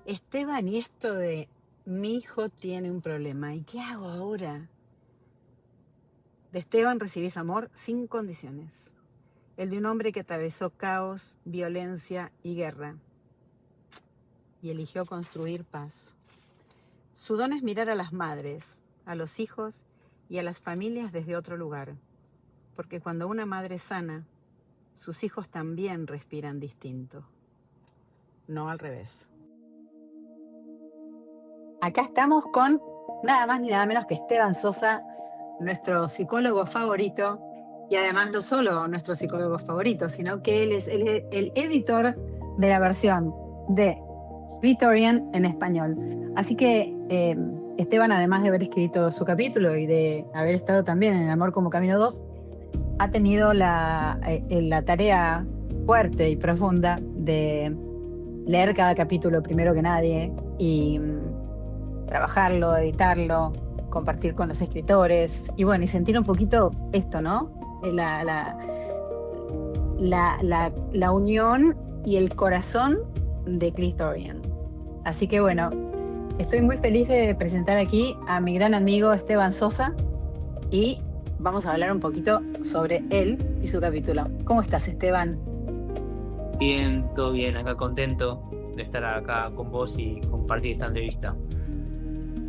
Esteban, y esto de mi hijo tiene un problema, ¿y qué hago ahora? De Esteban recibís amor sin condiciones. El de un hombre que atravesó caos, violencia y guerra y eligió construir paz. Su don es mirar a las madres, a los hijos y a las familias desde otro lugar, porque cuando una madre sana, sus hijos también respiran distinto, no al revés. Acá estamos con nada más ni nada menos que Esteban Sosa, nuestro psicólogo favorito, y además no solo nuestro psicólogo favorito, sino que él es el editor de la versión de Clitorian en español. Así que Esteban, además de haber escrito su capítulo y de haber estado también en Amor como Camino 2, ha tenido la tarea fuerte y profunda de leer cada capítulo primero que nadie y trabajarlo, editarlo, compartir con los escritores y bueno, y sentir un poquito esto, ¿no? La unión y el corazón de Clitorian. Así que bueno, estoy muy feliz de presentar aquí a mi gran amigo Esteban Sosa y vamos a hablar un poquito sobre él y su capítulo. ¿Cómo estás, Esteban? Bien, todo bien, acá contento de estar acá con vos y compartir esta entrevista.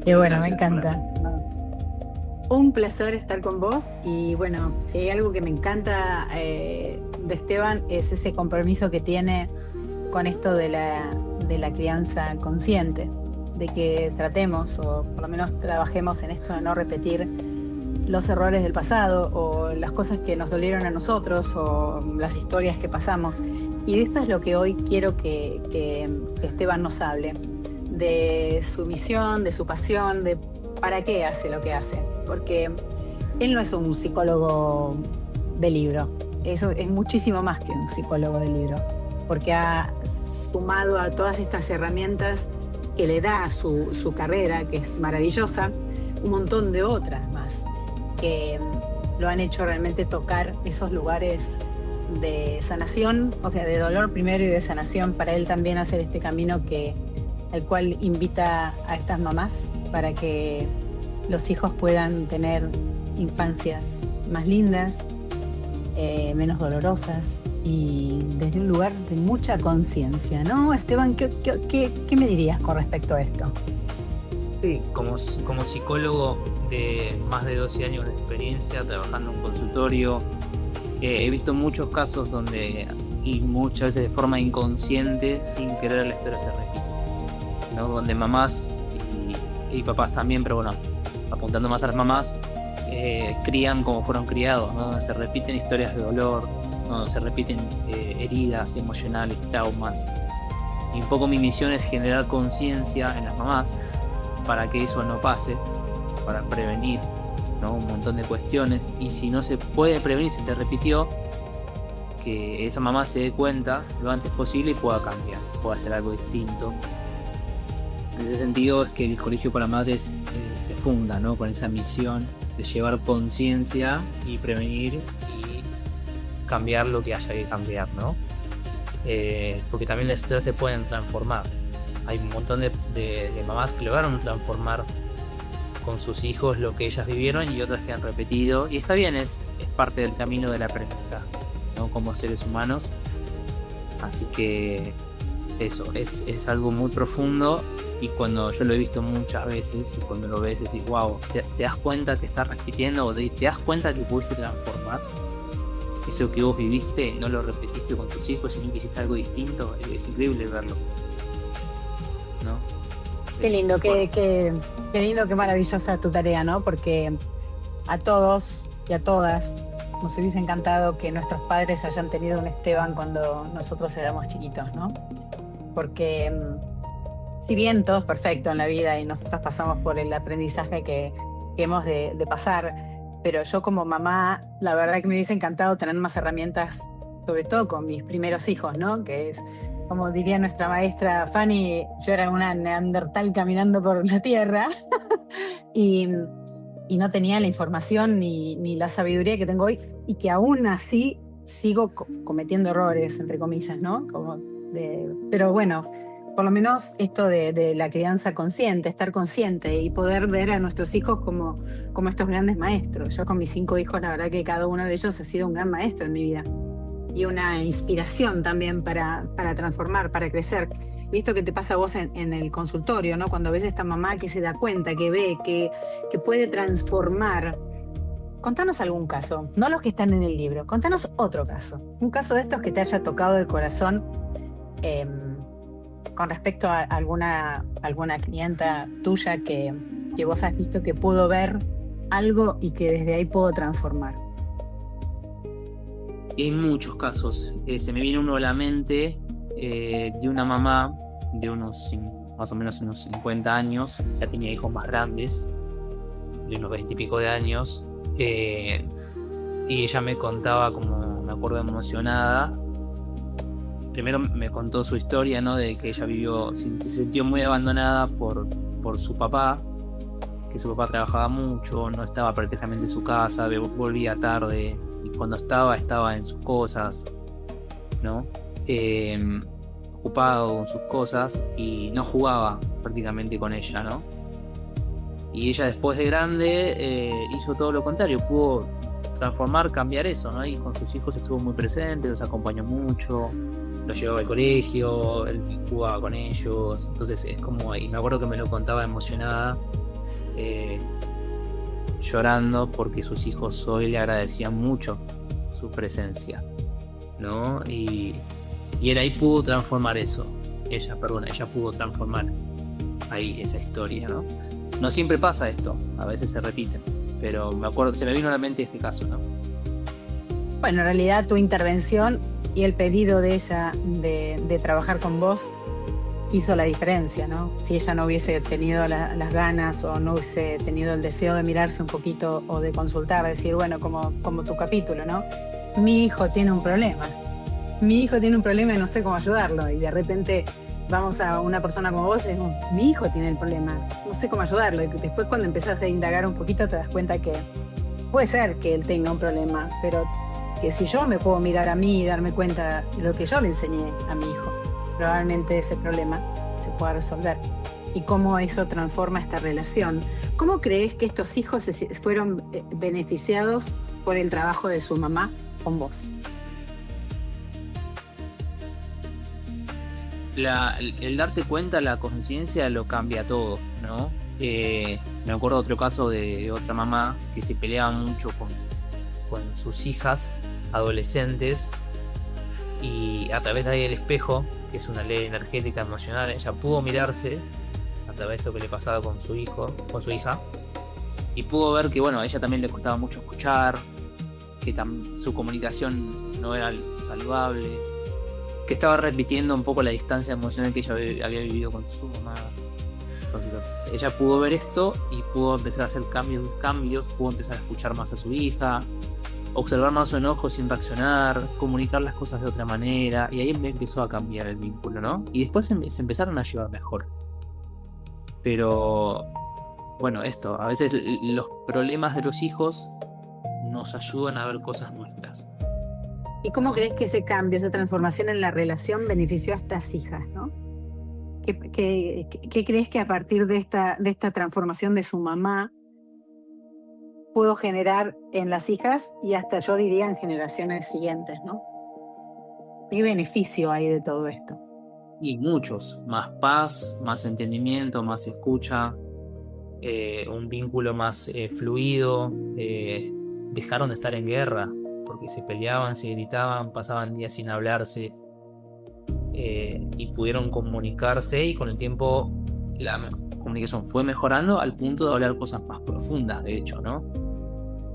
Qué Muchas bueno, me gracias por la... encanta. Un placer estar con vos y bueno, si hay algo que me encanta de Esteban es ese compromiso que tiene con esto de la crianza consciente, de que tratemos o por lo menos trabajemos en esto de no repetir los errores del pasado o las cosas que nos dolieron a nosotros o las historias que pasamos. Y de esto es lo que hoy quiero que Esteban nos hable, de su misión, de su pasión, de para qué hace lo que hace. Porque él no es un psicólogo de libro, eso es muchísimo más que un psicólogo de libro, porque ha sumado a todas estas herramientas que le da su carrera, que es maravillosa, un montón de otras más que lo han hecho realmente tocar esos lugares de sanación, o sea, de dolor primero y de sanación, para él también hacer este camino al cual invita a estas mamás para que los hijos puedan tener infancias más lindas, menos dolorosas y desde un lugar de mucha conciencia, ¿no? Esteban, ¿qué me dirías con respecto a esto? Sí, como psicólogo de más de 12 años de experiencia trabajando en un consultorio, he visto muchos casos donde, y muchas veces de forma inconsciente, sin querer, la historia se repite, ¿no? Donde mamás y papás también, pero bueno, apuntando más a las mamás, crían como fueron criados, ¿no? Se repiten historias de dolor, ¿no? Se repiten heridas emocionales, traumas. Y un poco mi misión es generar conciencia en las mamás para que eso no pase, para prevenir, ¿no? Un montón de cuestiones. Y si no se puede prevenir, si se repitió, que esa mamá se dé cuenta lo antes posible y pueda cambiar, pueda hacer algo distinto. En ese sentido es que el Colegio para Madres se funda, ¿no? Con esa misión de llevar conciencia y prevenir y cambiar lo que haya que cambiar, ¿no? Porque también las historias se pueden transformar. Hay un montón de mamás que lograron transformar con sus hijos lo que ellas vivieron y otras que han repetido. Y está bien, es parte del camino del aprendizaje, ¿no? Como seres humanos. Así que eso, es algo muy profundo y cuando yo lo he visto muchas veces y cuando lo ves decís, wow, te das cuenta que estás repitiendo o te das cuenta que pudiste transformar. Eso que vos viviste no lo repetiste con tus hijos, sino que hiciste algo distinto. Es increíble verlo, ¿no? Qué lindo, Fuerte. qué lindo, qué maravillosa tu tarea, ¿no? Porque a todos y a todas nos hubiese encantado que nuestros padres hayan tenido un Esteban cuando nosotros éramos chiquitos, ¿no? Porque si bien todo es perfecto en la vida y nosotros pasamos por el aprendizaje que hemos de pasar, pero yo como mamá, la verdad que me hubiese encantado tener más herramientas, sobre todo con mis primeros hijos, ¿no? Que es, como diría nuestra maestra Fanny, yo era una neandertal caminando por la tierra y, y no tenía la información ni la sabiduría que tengo hoy y que aún así sigo cometiendo errores, entre comillas, ¿no? Pero bueno, por lo menos esto de la crianza consciente, estar consciente y poder ver a nuestros hijos como estos grandes maestros. Yo con mis 5 hijos, la verdad que cada uno de ellos ha sido un gran maestro en mi vida y una inspiración también para transformar, para crecer. Y esto que te pasa a vos en el consultorio, ¿no? Cuando ves a esta mamá que se da cuenta, que ve, que puede transformar. Contanos algún caso, no los que están en el libro, contanos otro caso. Un caso de estos que te haya tocado el corazón con respecto a alguna clienta tuya que vos has visto que pudo ver algo y que desde ahí pudo transformar. Y hay muchos casos. Se me viene uno a la mente de una mamá de más o menos unos 50 años, ya tenía hijos más grandes, de unos 20 y pico de años, y ella me contaba, como me acuerdo, emocionada. Primero me contó su historia, ¿no? De que ella se sintió muy abandonada por su papá, que su papá trabajaba mucho, no estaba prácticamente en su casa, volvía tarde, y cuando estaba en sus cosas, ¿no? Ocupado con sus cosas y no jugaba prácticamente con ella, ¿no? Y ella después de grande hizo todo lo contrario, pudo transformar, cambiar eso, ¿no? Y con sus hijos estuvo muy presente, los acompañó mucho, los llevaba al colegio, él jugaba con ellos, entonces es como, y me acuerdo que me lo contaba emocionada, llorando, porque sus hijos hoy le agradecían mucho su presencia, ¿no? Y él ahí pudo transformar eso, ella pudo transformar ahí esa historia, ¿no? No siempre pasa esto, a veces se repiten, pero me acuerdo, se me vino a la mente este caso, ¿no? Bueno, en realidad tu intervención y el pedido de ella de trabajar con vos hizo la diferencia, ¿no? Si ella no hubiese tenido las ganas o no hubiese tenido el deseo de mirarse un poquito o de consultar, decir, bueno, como tu capítulo, ¿no? Mi hijo tiene un problema y no sé cómo ayudarlo, y de repente vamos a una persona como vos y decimos, mi hijo tiene el problema, no sé cómo ayudarlo, y después cuando empezás a indagar un poquito te das cuenta que puede ser que él tenga un problema, pero que si yo me puedo mirar a mí y darme cuenta de lo que yo le enseñé a mi hijo, probablemente ese problema se pueda resolver. Y cómo eso transforma esta relación. ¿Cómo crees que estos hijos fueron beneficiados por el trabajo de su mamá con vos? El darte cuenta, la conciencia lo cambia todo, ¿no? Me acuerdo de otro caso de otra mamá que se peleaba mucho con sus hijas adolescentes, y a través de ahí del espejo, que es una ley energética emocional, ella pudo mirarse a través de esto que le pasaba con su hija, y pudo ver que, bueno, a ella también le costaba mucho escuchar, que su comunicación no era saludable, que estaba repitiendo un poco la distancia emocional que ella había vivido con su mamá. Entonces ella pudo ver esto y pudo empezar a hacer cambios, pudo empezar a escuchar más a su hija, observar más su enojo sin reaccionar, comunicar las cosas de otra manera, y ahí empezó a cambiar el vínculo, ¿no? Y después se empezaron a llevar mejor. Pero bueno, a veces los problemas de los hijos nos ayudan a ver cosas nuestras. ¿Y cómo crees que ese cambio, esa transformación en la relación benefició a estas hijas, ¿no? ¿Qué crees que a partir de esta transformación de su mamá pudo generar en las hijas y hasta yo diría en generaciones siguientes, ¿no? ¿Qué beneficio hay de todo esto? Y muchos, más paz, más entendimiento, más escucha, un vínculo más fluido, dejaron de estar en guerra, porque se peleaban, se gritaban, pasaban días sin hablarse, y pudieron comunicarse, y con el tiempo la comunicación fue mejorando al punto de hablar cosas más profundas, de hecho, ¿no?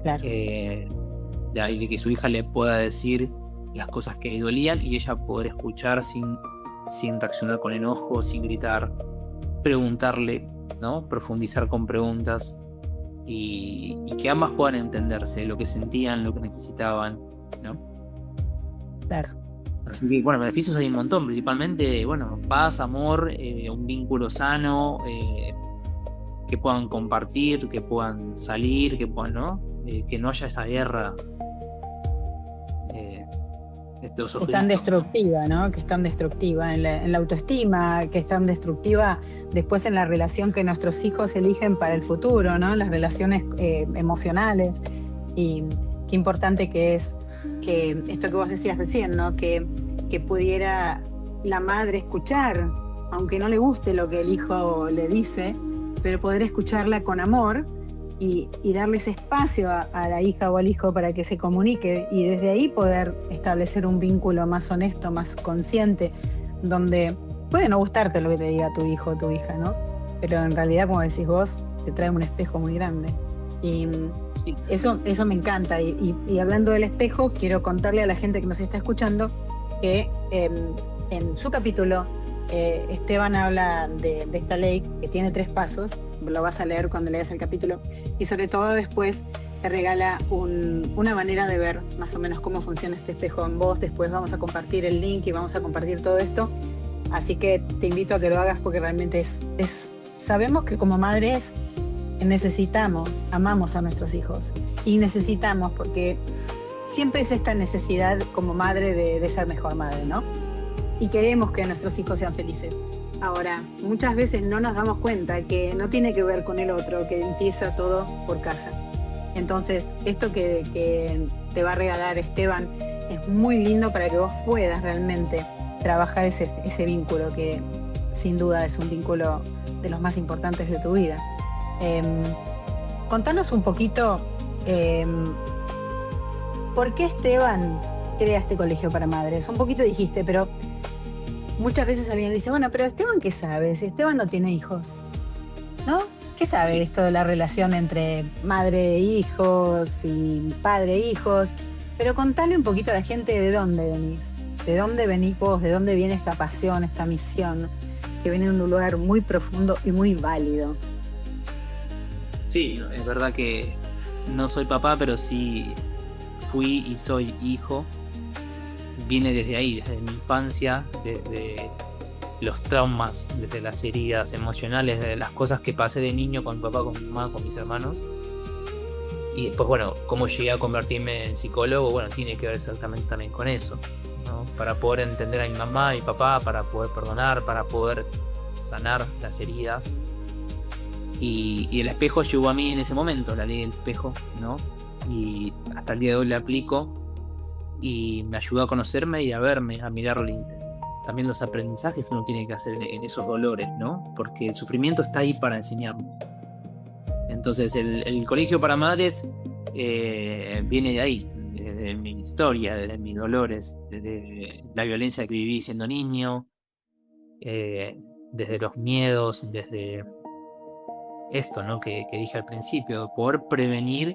Claro. De ahí de que su hija le pueda decir las cosas que le dolían y ella poder escuchar sin reaccionar con enojo, sin gritar, preguntarle, ¿no? Profundizar con preguntas, y que ambas puedan entenderse lo que sentían, lo que necesitaban, ¿no? Claro. Así que, bueno, beneficios hay un montón, principalmente, bueno, paz, amor, un vínculo sano, que puedan compartir, que puedan salir, que puedan, ¿no? Que no haya esa guerra Estos Es tan objetos. destructiva, ¿no? Que es tan destructiva en la autoestima, que es tan destructiva después en la relación que nuestros hijos eligen para el futuro, ¿no? Las relaciones emocionales. Y qué importante que es que esto que vos decías recién, ¿no? Que pudiera la madre escuchar, aunque no le guste lo que el hijo le dice, pero poder escucharla con amor y darles espacio a la hija o al hijo para que se comunique y desde ahí poder establecer un vínculo más honesto, más consciente, donde puede no gustarte lo que te diga tu hijo o tu hija, ¿no? Pero en realidad, como decís vos, te trae un espejo muy grande. Y Sí. eso me encanta. Y hablando del espejo, quiero contarle a la gente que nos está escuchando que en su capítulo Esteban habla de esta ley que tiene 3 pasos, lo vas a leer cuando leas el capítulo, y sobre todo después te regala una manera de ver más o menos cómo funciona este espejo en vos. Después vamos a compartir el link y vamos a compartir todo esto, así que te invito a que lo hagas porque realmente sabemos que como madres necesitamos, amamos a nuestros hijos y necesitamos porque siempre es esta necesidad como madre de ser mejor madre, ¿no? Y queremos que nuestros hijos sean felices. Ahora, muchas veces no nos damos cuenta que no tiene que ver con el otro, que empieza todo por casa. Entonces, esto que te va a regalar Esteban es muy lindo para que vos puedas realmente trabajar ese vínculo que sin duda es un vínculo de los más importantes de tu vida. Contanos un poquito ¿por qué Esteban crea este colegio para madres? Un poquito dijiste, pero muchas veces alguien dice, bueno, pero Esteban, ¿qué sabe? Si Esteban no tiene hijos, ¿no? ¿Qué sabe de esto de la relación entre madre e hijos y padre e hijos? Pero contale un poquito a la gente de dónde venís. ¿De dónde venís vos? ¿De dónde viene esta pasión, esta misión? Que viene de un lugar muy profundo y muy válido. Sí, es verdad que no soy papá, pero sí fui y soy hijo. Viene desde ahí, desde mi infancia, desde los traumas, desde las heridas emocionales, desde las cosas que pasé de niño con mi papá, con mi mamá, con mis hermanos. Y después, bueno, cómo llegué a convertirme en psicólogo, bueno, tiene que ver exactamente también con eso, ¿no? Para poder entender a mi mamá, a mi papá, para poder perdonar, para poder sanar las heridas. Y el espejo llegó a mí en ese momento, la ley del espejo, ¿no? Y hasta el día de hoy la aplico y me ayudó a conocerme y a verme, a mirarle también los aprendizajes que uno tiene que hacer en esos dolores, ¿no? Porque el sufrimiento está ahí para enseñarnos. Entonces el colegio para madres viene de ahí, desde mi historia, desde mis dolores, desde la violencia que viví siendo niño, desde los miedos, desde esto, ¿no? Que dije al principio, poder prevenir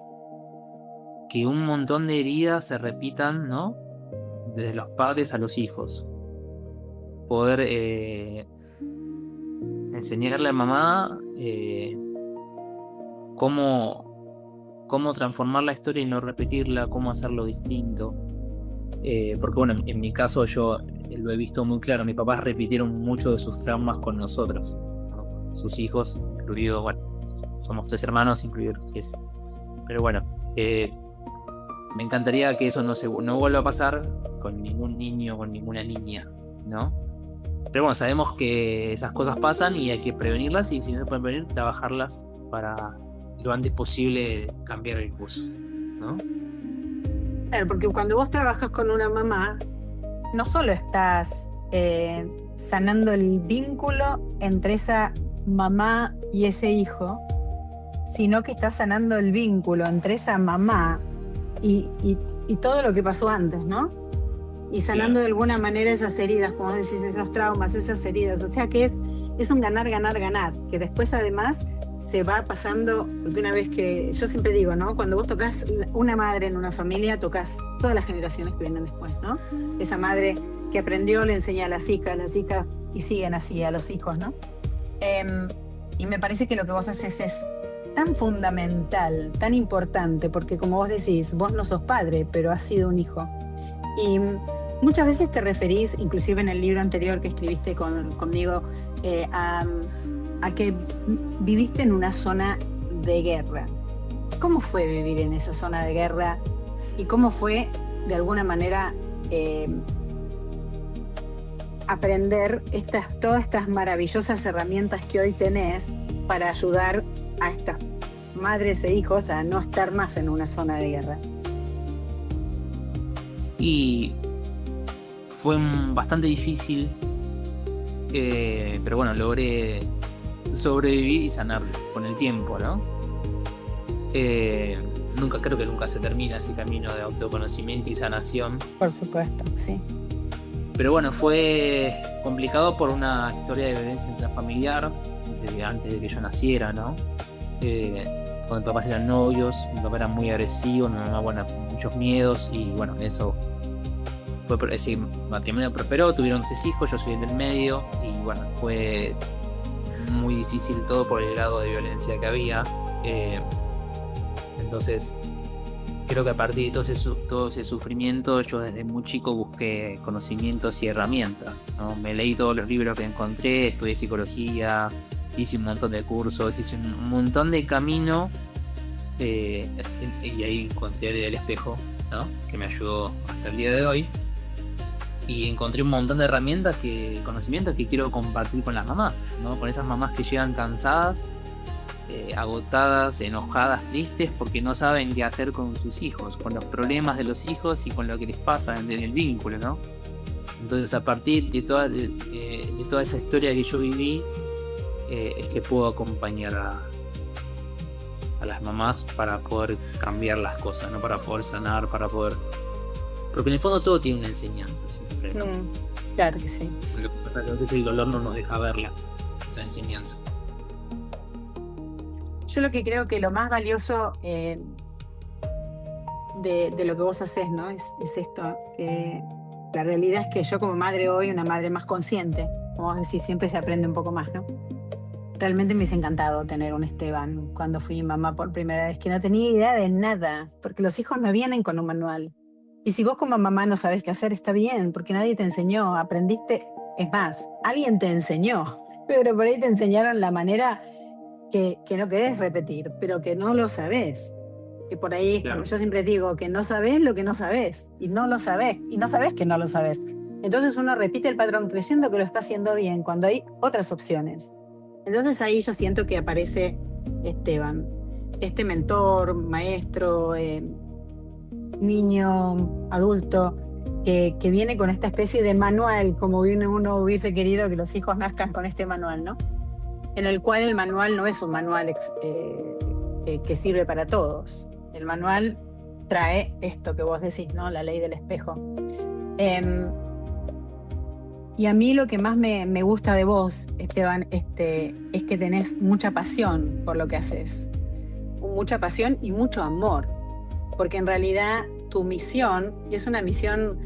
que un montón de heridas se repitan, ¿no? Desde los padres a los hijos. Poder enseñarle a mamá cómo transformar la historia y no repetirla, cómo hacerlo distinto. Porque bueno, en mi caso yo lo he visto muy claro, mis papás repitieron mucho de sus traumas con nosotros, ¿no? Sus hijos, incluido, bueno, somos 3 hermanos, incluido los 3. Pero bueno, me encantaría que eso no vuelva a pasar con ningún niño, con ninguna niña, ¿no? Pero bueno, sabemos que esas cosas pasan y hay que prevenirlas y si no se pueden prevenir, trabajarlas para lo antes posible cambiar el curso, ¿no? Claro, porque cuando vos trabajas con una mamá, no solo estás sanando el vínculo entre esa mamá y ese hijo, sino que estás sanando el vínculo entre esa mamá y todo lo que pasó antes, ¿no? Y sanando de alguna manera esas heridas, como decís, esos traumas, esas heridas. O sea que es un ganar, ganar, ganar, que después además se va pasando, porque una vez que, yo siempre digo, ¿no? Cuando vos tocas una madre en una familia, tocas todas las generaciones que vienen después, ¿no? Esa madre que aprendió le enseña a las hijas y siguen así a los hijos, ¿no? Y me parece que lo que vos haces es tan fundamental, tan importante, porque como vos decís, vos no sos padre, pero has sido un hijo. Y muchas veces te referís, inclusive en el libro anterior que escribiste conmigo, a que viviste en una zona de guerra. ¿Cómo fue vivir en esa zona de guerra? ¿Y cómo fue, de alguna manera, aprender todas estas maravillosas herramientas que hoy tenés para ayudar a estas madres e hijos a no estar más en una zona de guerra. Y fue bastante difícil, pero bueno, logré sobrevivir y sanar con el tiempo, ¿no? Creo que nunca se termina ese camino de autoconocimiento y sanación. Por supuesto, sí. Pero bueno, fue complicado por una historia de violencia intrafamiliar desde antes de que yo naciera, ¿no? Cuando mis papás eran novios, mi papá era muy agresivo, mi mamá, bueno, con muchos miedos, y bueno, eso fue por ese matrimonio prosperó, tuvieron 3 hijos, yo soy el del medio, y bueno, fue muy difícil todo por el grado de violencia que había. Entonces, creo que a partir de todo ese sufrimiento, yo desde muy chico busqué conocimientos y herramientas, ¿no? Me leí todos los libros que encontré, estudié psicología, hice un montón de cursos, hice un montón de camino, y ahí encontré el espejo, ¿no? Que me ayudó hasta el día de hoy. Y encontré un montón de herramientas, conocimientos que quiero compartir con las mamás, ¿no? Con esas mamás que llegan cansadas, agotadas, enojadas, tristes, porque no saben qué hacer con sus hijos, con los problemas de los hijos y con lo que les pasa en el vínculo, ¿no? Entonces, a partir de toda esa historia que yo viví, es que puedo acompañar a las mamás para poder cambiar las cosas, ¿no? Para poder sanar, para poder... Porque en el fondo todo tiene una enseñanza siempre, ¿no? Claro que sí. Lo que pasa es que a veces el dolor no nos deja verla, esa enseñanza. Yo lo que creo que lo más valioso de lo que vos hacés, ¿no? Es esto. La realidad es que yo como madre hoy, una madre más consciente, como vos decís, siempre se aprende un poco más, ¿no? Realmente me hubiese encantado tener un Esteban cuando fui mamá por primera vez, que no tenía idea de nada, porque los hijos no vienen con un manual. Y si vos como mamá no sabés qué hacer, está bien, porque nadie te enseñó, aprendiste, es más, alguien te enseñó, pero por ahí te enseñaron la manera que no querés repetir, pero que no lo sabés. Que por ahí, claro. Yo siempre digo que no sabés lo que no sabés, y no lo sabés, y no sabés que no lo sabés. Entonces uno repite el patrón creyendo que lo está haciendo bien, cuando hay otras opciones. Entonces ahí yo siento que aparece Esteban, este mentor, maestro, niño, adulto, que viene con esta especie de manual, como uno hubiese querido que los hijos nazcan con este manual, ¿no? En el cual el manual no es un manual que sirve para todos. El manual trae esto que vos decís, ¿no? La ley del espejo. Y a mí lo que más me gusta de vos, Esteban, es que tenés mucha pasión por lo que haces. Mucha pasión y mucho amor. Porque en realidad tu misión es una misión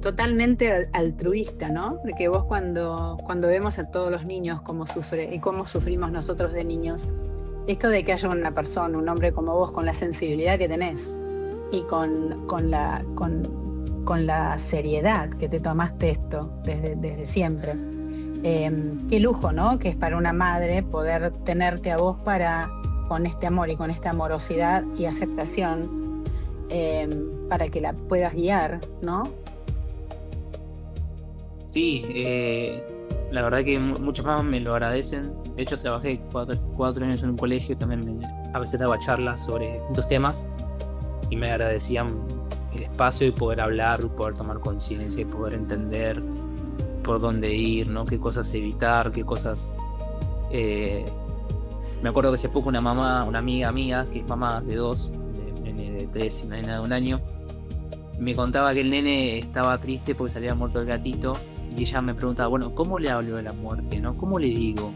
totalmente altruista, ¿no? Porque vos cuando vemos a todos los niños cómo sufre y cómo sufrimos nosotros de niños, esto de que haya una persona, un hombre como vos, con la sensibilidad que tenés y con la seriedad que te tomaste esto desde siempre. Qué lujo, ¿no? Que es para una madre poder tenerte a vos con este amor y con esta amorosidad y aceptación, para que la puedas guiar, ¿no? Sí, la verdad que muchos más me lo agradecen. De hecho, trabajé 4 años en un colegio, también a veces daba charlas sobre distintos temas y me agradecían el espacio y poder hablar, poder tomar conciencia y poder entender por dónde ir, ¿no? Qué cosas evitar, qué cosas... Me acuerdo que hace poco una amiga mía, que es mamá de 2, de un nene de 3 y una nena de 1 año, me contaba que el nene estaba triste porque se había muerto el gatito, y ella me preguntaba, bueno, ¿cómo le hablo de la muerte, no? ¿Cómo le digo?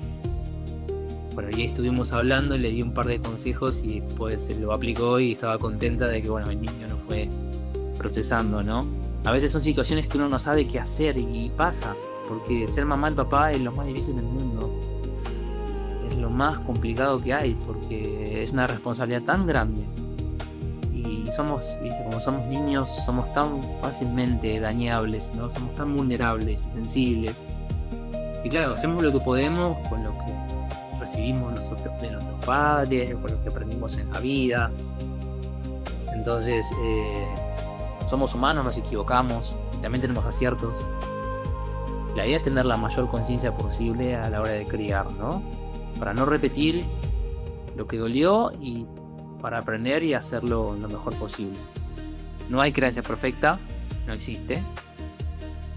Bueno, y ahí estuvimos hablando, le di un par de consejos y después se lo aplicó y estaba contenta de que, bueno, el niño lo fue procesando, ¿no? A veces son situaciones que uno no sabe qué hacer y pasa, porque ser mamá y papá es lo más difícil del mundo. Es lo más complicado que hay, porque es una responsabilidad tan grande. Y como somos niños, somos tan fácilmente dañables, ¿no? Somos tan vulnerables y sensibles. Y claro, hacemos lo que podemos con lo que recibimos de nuestros padres, con lo que aprendimos en la vida. Entonces, somos humanos, nos equivocamos, también tenemos aciertos. La idea es tener la mayor conciencia posible a la hora de criar, ¿no? Para no repetir lo que dolió y para aprender y hacerlo lo mejor posible. No hay crianza perfecta, no existe,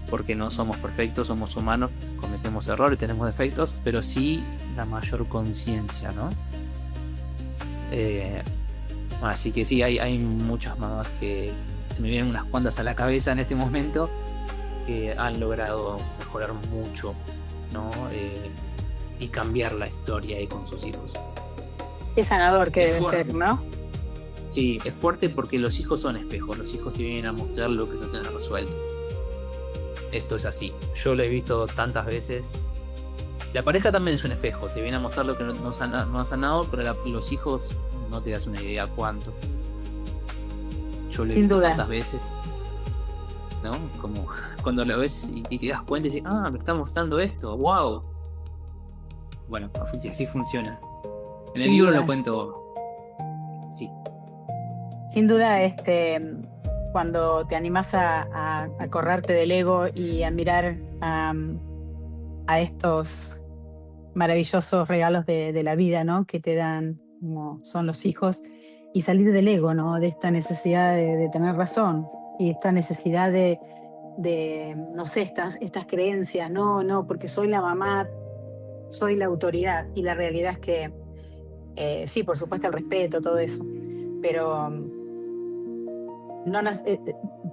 porque no somos perfectos, somos humanos, cometemos errores, tenemos defectos, pero sí la mayor conciencia, ¿no? Así que sí, hay muchas mamás que se me vienen unas cuantas a la cabeza en este momento que han logrado mejorar mucho, ¿no? Y cambiar la historia ahí con sus hijos. Qué sanador que debe fuerte. ser, ¿no? Sí, es fuerte porque los hijos son espejos, los hijos te vienen a mostrar lo que no tenés resuelto. Esto es así, yo lo he visto tantas veces. La pareja también es un espejo, te viene a mostrar lo que no ha sanado, pero los hijos no te das una idea cuánto. Yo lo he Sin visto duda. tantas veces, ¿no? Como cuando lo ves y te das cuenta y dices, me está mostrando esto, wow. Bueno, así funciona. En el Sin libro dudas. lo cuento. Sí. Sin duda, cuando te animás a correrte del ego y a mirar a estos maravillosos regalos de la vida, ¿no? Que te dan, como son los hijos, y salir del ego, ¿no? De esta necesidad de tener razón y esta necesidad de no sé, estas creencias, no, porque soy la mamá, soy la autoridad, y la realidad es que sí, por supuesto el respeto, todo eso, pero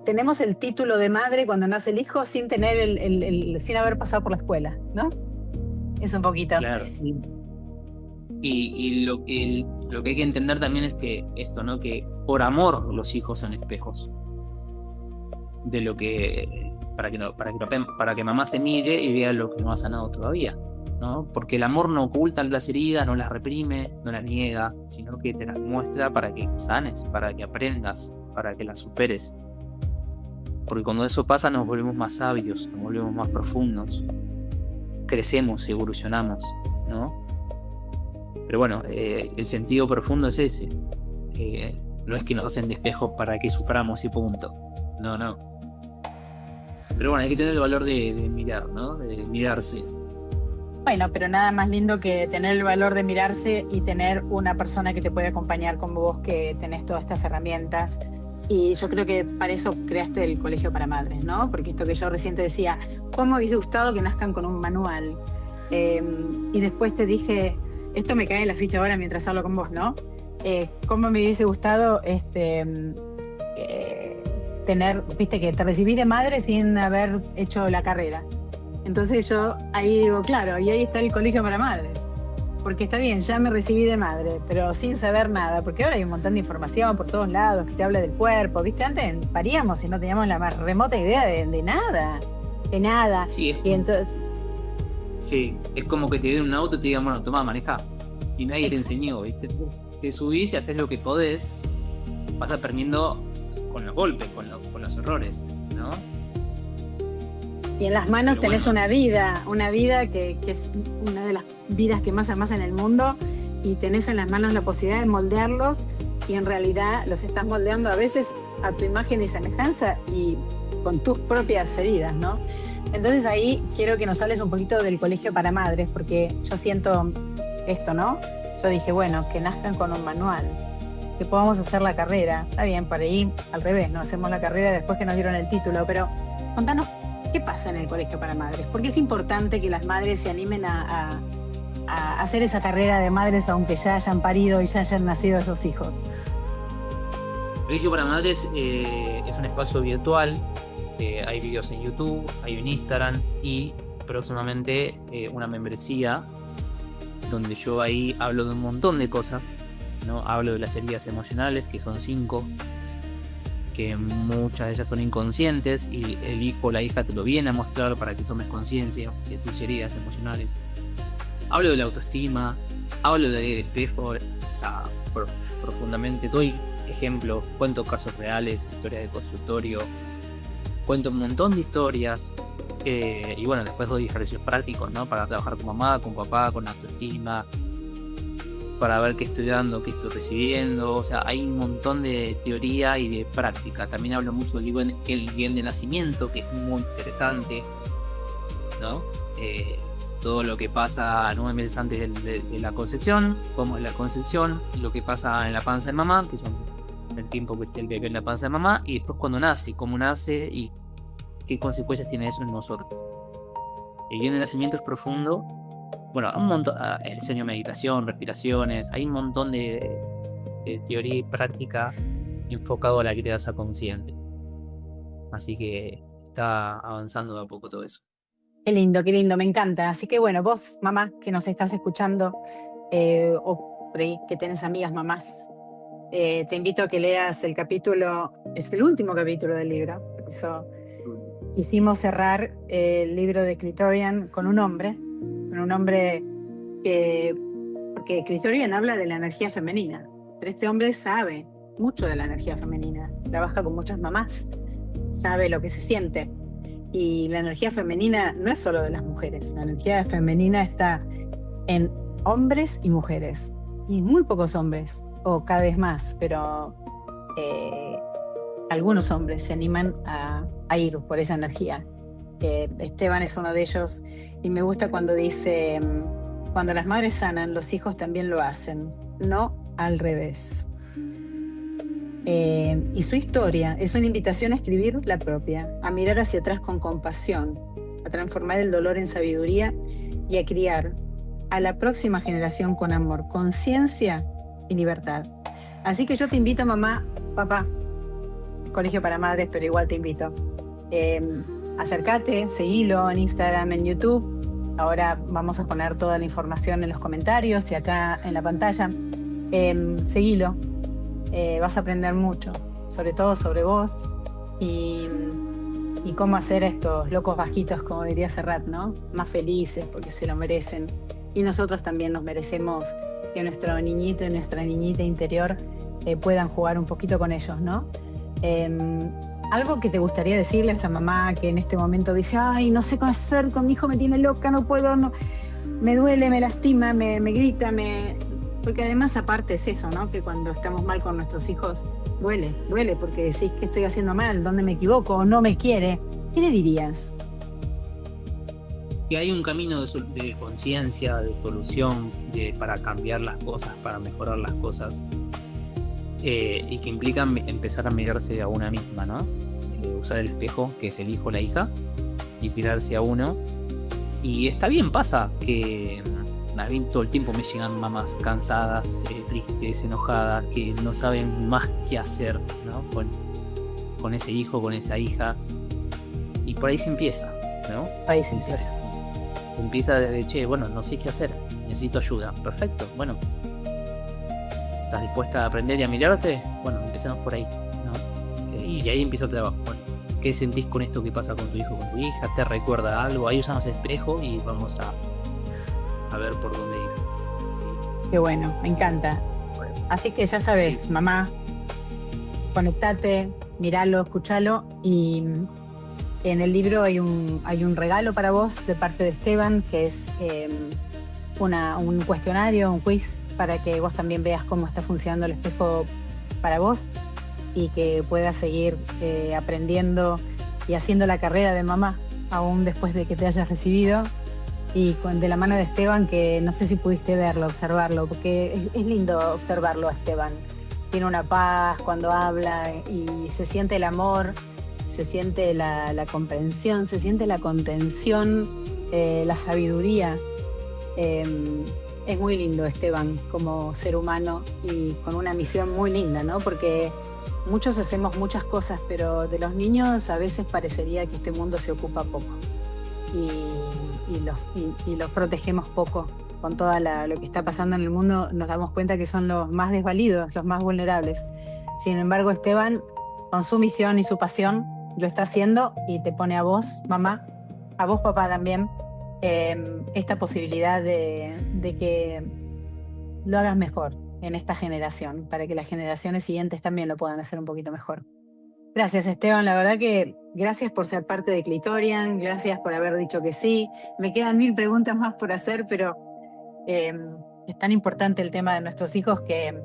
tenemos el título de madre cuando nace el hijo sin tener sin haber pasado por la escuela, ¿no? Es un poquito. Claro. Sí. Y lo que hay que entender también es que esto, ¿no? Que por amor los hijos son espejos de lo que para que mamá se mire y vea lo que no ha sanado todavía, ¿no? Porque el amor no oculta las heridas, no las reprime, no las niega, sino que te las muestra para que sanes, para que aprendas, para que las superes. Porque cuando eso pasa nos volvemos más sabios, nos volvemos más profundos, crecemos, evolucionamos, ¿no? Pero bueno, el sentido profundo es ese. No es que nos hacen de espejo para que suframos y punto. No. Pero bueno, hay que tener el valor de mirar, ¿no? De mirarse. Bueno, pero nada más lindo que tener el valor de mirarse y tener una persona que te puede acompañar como vos, que tenés todas estas herramientas. Y yo creo que para eso creaste el Colegio para Madres, ¿no? Porque esto que yo recién te decía, ¿cómo me hubiese gustado que nazcan con un manual? Y después te dije, esto me cae en la ficha ahora mientras hablo con vos, ¿no? ¿Cómo me hubiese gustado tener, viste que te recibí de madre sin haber hecho la carrera? Entonces yo ahí digo, claro, y ahí está el Colegio para Madres. Porque está bien, ya me recibí de madre, pero sin saber nada, porque ahora hay un montón de información por todos lados que te habla del cuerpo, ¿viste? Antes paríamos y no teníamos la más remota idea de nada, de nada. Sí, Y entonces, sí, es como que te den un auto y te digan, bueno, toma, maneja. Y nadie te enseñó, ¿viste? Te subís y haces lo que podés, vas aprendiendo con los golpes, con los errores, ¿no? y en las manos Pero tenés bueno, una vida que es una de las vidas que más amás en el mundo, y tenés en las manos la posibilidad de moldearlos, y en realidad los estás moldeando a veces a tu imagen y semejanza y con tus propias heridas, ¿no? Entonces ahí quiero que nos hables un poquito del Colegio para Madres, porque yo siento esto, ¿no? Yo dije, bueno, que nazcan con un manual, que podamos hacer la carrera. Está bien, por ahí al revés, no hacemos la carrera después que nos dieron el título, pero contanos, ¿qué pasa en el Colegio para Madres? ¿Por qué es importante que las madres se animen a hacer esa carrera de madres aunque ya hayan parido y ya hayan nacido esos hijos? Colegio para Madres es un espacio virtual, hay videos en YouTube, hay un Instagram y próximamente una membresía donde yo ahí hablo de un montón de cosas, ¿no? Hablo de las heridas emocionales, que son 5, que muchas de ellas son inconscientes y el hijo o la hija te lo viene a mostrar para que tomes conciencia de tus heridas emocionales. Hablo de la autoestima, hablo de profundamente, doy ejemplos, cuento casos reales, historias de consultorio, cuento un montón de historias y bueno, después doy ejercicios prácticos, ¿no? Para trabajar con mamá, con papá, con autoestima, para ver qué estoy dando, qué estoy recibiendo. O sea, hay un montón de teoría y de práctica. También hablo mucho del el guión de nacimiento, que es muy interesante, ¿no? Todo lo que pasa 9 meses antes de la concepción, como en la concepción, lo que pasa en la panza de mamá, que son el tiempo que esté el bebé en la panza de mamá, y después cuando nace, cómo nace y qué consecuencias tiene eso en nosotros. El guión de nacimiento es profundo. Bueno, un montón, el diseño de meditación, respiraciones, hay un montón de teoría y práctica enfocado a la crianza consciente. Así que está avanzando de a poco todo eso. Qué lindo, me encanta. Así que bueno, vos, mamá, que nos estás escuchando, o por ahí que tenés amigas mamás, te invito a que leas el capítulo, es el último capítulo del libro, por eso quisimos cerrar el libro de Clitorian con un hombre que, porque Clitorian habla de la energía femenina, pero este hombre sabe mucho de la energía femenina, trabaja con muchas mamás, sabe lo que se siente. Y la energía femenina no es solo de las mujeres, la energía femenina está en hombres y mujeres, y muy pocos hombres, o cada vez más, pero algunos hombres se animan a ir por esa energía. Esteban es uno de ellos, y me gusta cuando dice, cuando las madres sanan, los hijos también lo hacen, no al revés. Y su historia es una invitación a escribir la propia, a mirar hacia atrás con compasión, a transformar el dolor en sabiduría y a criar a la próxima generación con amor, conciencia y libertad. Así que yo te invito, mamá, papá, Colegio para Madres, pero igual te invito. Acércate, seguilo en Instagram, en YouTube. Ahora vamos a poner toda la información en los comentarios y acá en la pantalla. Seguilo. Vas a aprender mucho, sobre todo sobre vos y cómo hacer estos locos bajitos, como diría Serrat, ¿no? Más felices porque se lo merecen. Y nosotros también nos merecemos que nuestro niñito y nuestra niñita interior puedan jugar un poquito con ellos, ¿no? Algo que te gustaría decirle a esa mamá que en este momento dice, ay, no sé qué hacer con mi hijo, me tiene loca, no puedo, no, me duele, me lastima, me grita, porque además aparte es eso, ¿no? Que cuando estamos mal con nuestros hijos, duele, porque decís que estoy haciendo mal, dónde me equivoco, o no me quiere. ¿Qué le dirías? Que hay un camino de conciencia, de solución, para cambiar las cosas, para mejorar las cosas, y que implican empezar a mirarse a una misma, ¿no? Usar el espejo, que es el hijo o la hija, y mirarse a uno. Y está bien, pasa que a mí todo el tiempo me llegan mamás cansadas, tristes, enojadas, que no saben más qué hacer, ¿no? Con ese hijo, con esa hija. Y por ahí se empieza, ¿no? Ahí se empieza. Empieza desde, che, bueno, no sé qué hacer, necesito ayuda. Perfecto, bueno. ¿Estás dispuesta a aprender y a mirarte? Bueno, empecemos por ahí, ¿no? Y ahí empieza el trabajo. Bueno, ¿qué sentís con esto que pasa con tu hijo, con tu hija? ¿Te recuerda algo? Ahí usamos el espejo y vamos a ver por dónde ir. ¿Sí? Qué bueno, me encanta. Bueno. Así que ya sabes, sí. Mamá, conectate, míralo, escúchalo, y en el libro hay un regalo para vos de parte de Esteban, que es un cuestionario, un quiz, para que vos también veas cómo está funcionando el espejo para vos y que puedas seguir aprendiendo y haciendo la carrera de mamá, aún después de que te hayas recibido. Y de la mano de Esteban, que no sé si pudiste verlo, observarlo, porque es lindo observarlo a Esteban. Tiene una paz cuando habla y se siente el amor, se siente la comprensión, se siente la contención, la sabiduría. Es muy lindo Esteban como ser humano y con una misión muy linda, ¿no? Porque muchos hacemos muchas cosas, pero de los niños a veces parecería que este mundo se ocupa poco. Y los protegemos poco. Con todo lo que está pasando en el mundo nos damos cuenta que son los más desvalidos, los más vulnerables. Sin embargo, Esteban, con su misión y su pasión, lo está haciendo y te pone a vos, mamá, a vos, papá, también, esta posibilidad de que lo hagas mejor en esta generación, para que las generaciones siguientes también lo puedan hacer un poquito mejor. Gracias, Esteban. La verdad que gracias por ser parte de Clitorian, gracias por haber dicho que sí. Me quedan 1000 preguntas más por hacer, pero es tan importante el tema de nuestros hijos que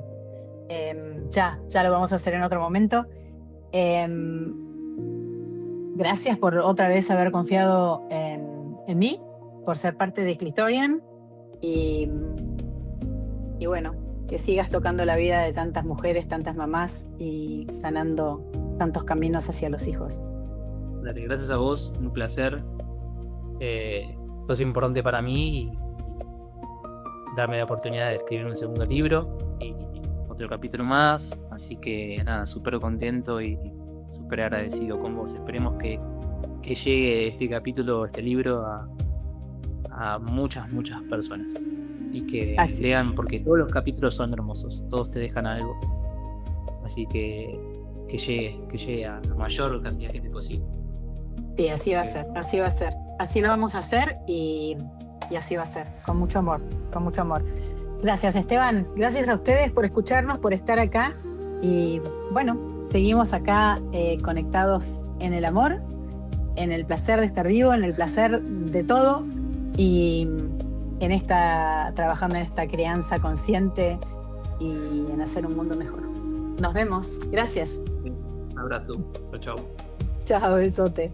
ya lo vamos a hacer en otro momento. Gracias por otra vez haber confiado en mí, por ser parte de Clitorian y bueno, que sigas tocando la vida de tantas mujeres, tantas mamás y sanando tantos caminos hacia los hijos. Dale, gracias a vos, un placer. Sos importante para mí y darme la oportunidad de escribir un segundo libro y otro capítulo más. Así que nada, súper contento y súper agradecido con vos. Esperemos que llegue este capítulo, este libro a muchas personas y que lean, porque todos los capítulos son hermosos, todos te dejan algo. Así que llegue a la mayor cantidad de gente posible. Sí, así va a ser, así va a ser. Así lo vamos a hacer y así va a ser, con mucho amor, con mucho amor. Gracias, Esteban. Gracias a ustedes por escucharnos, por estar acá. Y bueno, seguimos acá conectados en el amor, en el placer de estar vivo, en el placer de todo y trabajando en esta crianza consciente y en hacer un mundo mejor. Nos vemos. Gracias. Un abrazo. Chao, chao. Chao, besote.